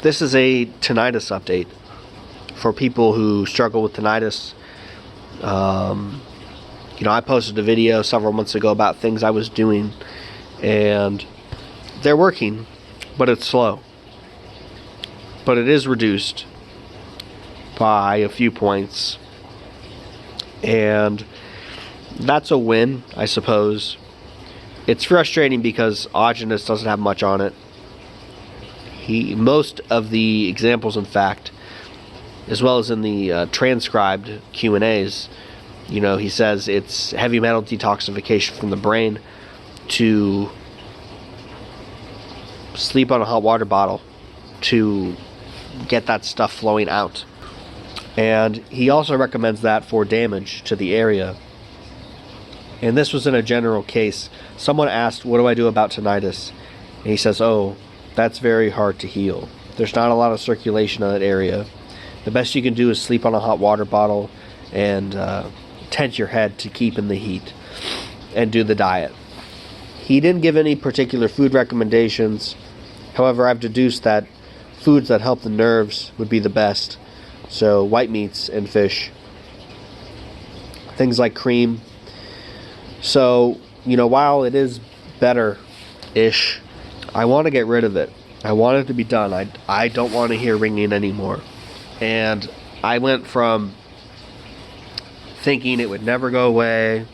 This is a tinnitus update for people who struggle with tinnitus. I posted a video several months ago about things I was doing, and they're working, but it's slow. But it is reduced by a few points, and that's a win, I suppose. It's frustrating because Augenus doesn't have much on it. Most of the examples, in fact, as well as in the transcribed Q&As, he says it's heavy metal detoxification from the brain to sleep on a hot water bottle to get that stuff flowing out. And he also recommends that for damage to the area. And this was in a general case. Someone asked, what do I do about tinnitus? And he says, oh, that's very hard to heal. There's not a lot of circulation in that area. The best you can do is sleep on a hot water bottle and tent your head to keep in the heat and do the diet. He didn't give any particular food recommendations. However, I've deduced that foods that help the nerves would be the best. So white meats and fish. Things like cream. So, while it is better-ish, I want to get rid of it. I want it to be done. I don't want to hear ringing anymore. And I went from thinking it would never go away,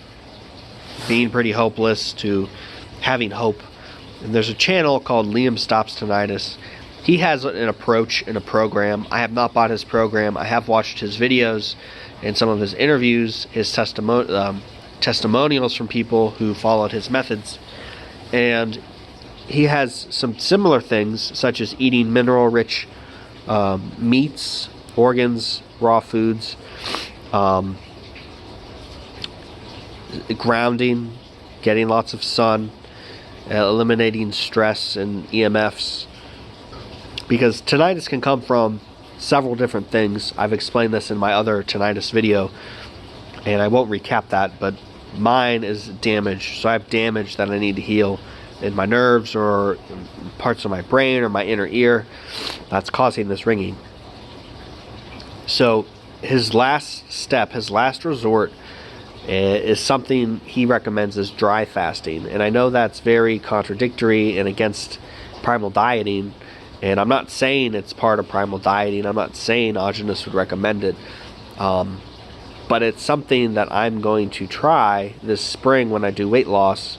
being pretty hopeless, to having hope. And there's a channel called Liam Stops Tinnitus. He has an approach in a program. I have not bought his program. I have watched his videos and some of his interviews, his testimonials from people who followed his methods. And he has some similar things, such as eating mineral-rich meats, organs, raw foods, grounding, getting lots of sun, eliminating stress and EMFs. Because tinnitus can come from several different things. I've explained this in my other tinnitus video, and I won't recap that, but mine is damaged. So I have damage that I need to heal in my nerves or parts of my brain or my inner ear that's causing this ringing. So his last step, his last resort, is something he recommends is dry fasting. And I know that's very contradictory and against primal dieting, and I'm not saying it's part of primal dieting. I'm not saying Augenus would recommend it, but it's something that I'm going to try this spring when I do weight loss,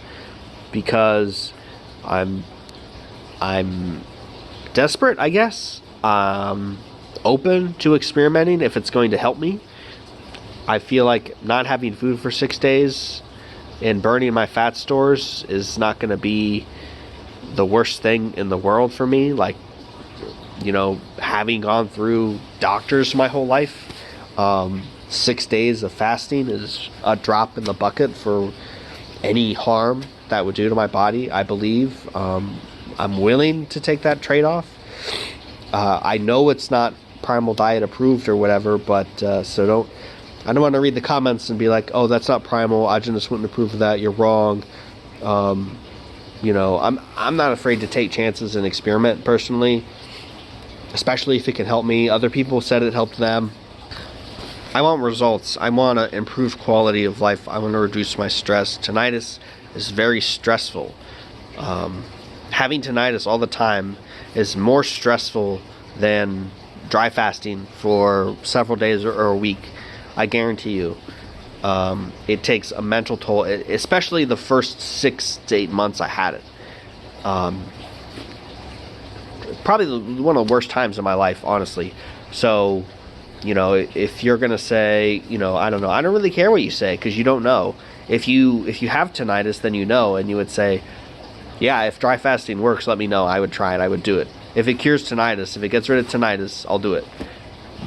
because I'm desperate, I guess. Open to experimenting if it's going to help me. I feel like not having food for 6 days and burning my fat stores is not going to be the worst thing in the world for me. Like, having gone through doctors my whole life, 6 days of fasting is a drop in the bucket for any harm that would do to my body, I believe. I'm willing to take that trade-off. I know it's not primal diet approved or whatever, but I don't want to read the comments and be like, oh, that's not primal, Augenus wouldn't approve of that, you're wrong. I'm not afraid to take chances and experiment personally, especially if it can help me. Other people said it helped them. I want results. I want to improve quality of life. I want to reduce my stress. Tinnitus is very stressful. Having tinnitus all the time is more stressful than dry fasting for several days or a week. I guarantee you. It takes a mental toll, especially the first 6 to 8 months I had it. Probably one of the worst times in my life, honestly. So, if you're gonna say, I don't know, I don't really care what you say, because you don't know. If you have tinnitus, then and you would say, yeah, if dry fasting works, let me know. I would try it. I would do it. If it cures tinnitus, if it gets rid of tinnitus, I'll do it.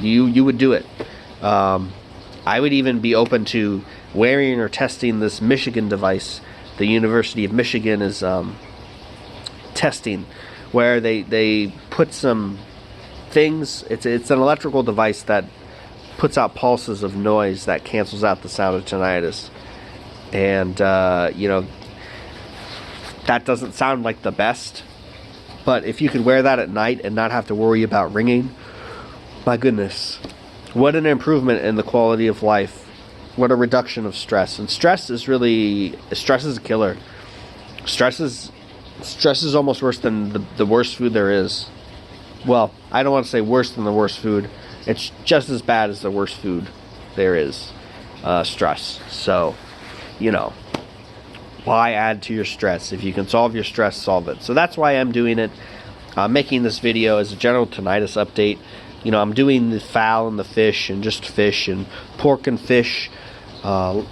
You would do it. I would even be open to wearing or testing this Michigan device. The University of Michigan is testing, where they put some things. It's an electrical device that puts out pulses of noise that cancels out the sound of tinnitus. And that doesn't sound like the best, But if you could wear that at night and not have to worry about ringing, my goodness, what an improvement in the quality of life. What a reduction of stress. And stress is a killer. Stress is almost worse than the worst food there is. Well, I don't want to say worse than the worst food. It's just as bad as the worst food there is, stress. So, you know, why add to your stress? If you can solve your stress, solve it. So that's why I'm doing it. I'm making this video as a general tinnitus update. You know, I'm doing the fowl and the fish and just fish and pork and fish,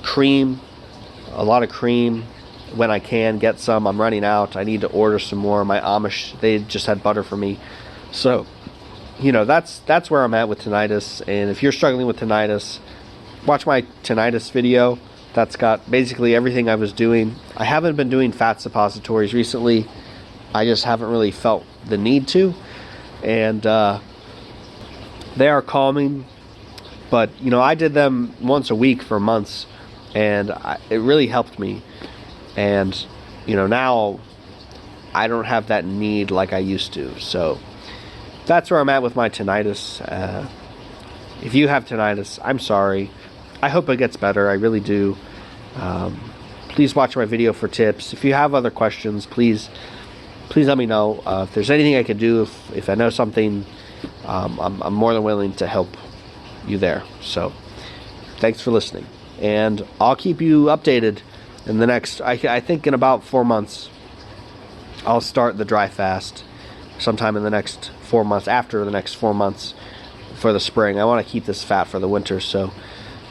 cream, a lot of cream when I can get some. I'm running out. I need to order some more. My Amish, they just had butter for me. So, you know, that's where I'm at with tinnitus. And if you're struggling with tinnitus, watch my tinnitus video. That's got basically everything I was doing. I haven't been doing fat suppositories recently. I just haven't really felt the need to. And they are calming. But, you know, I did them once a week for months. And it really helped me. And, you know, now I don't have that need like I used to. So that's where I'm at with my tinnitus. If you have tinnitus, I'm sorry. I hope it gets better. I really do. Please watch my video for tips. If you have other questions, please let me know. If there's anything I can do, if I know something, I'm more than willing to help you there. So thanks for listening. And I'll keep you updated in the next, I think in about 4 months, I'll start the dry fast sometime in the next 4 months, after the next 4 months for the spring. I want to keep this fat for the winter, so,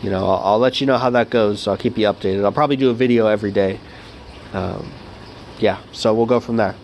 you know, I'll let you know how that goes. So I'll keep you updated. I'll probably do a video every day. Yeah, so we'll go from there.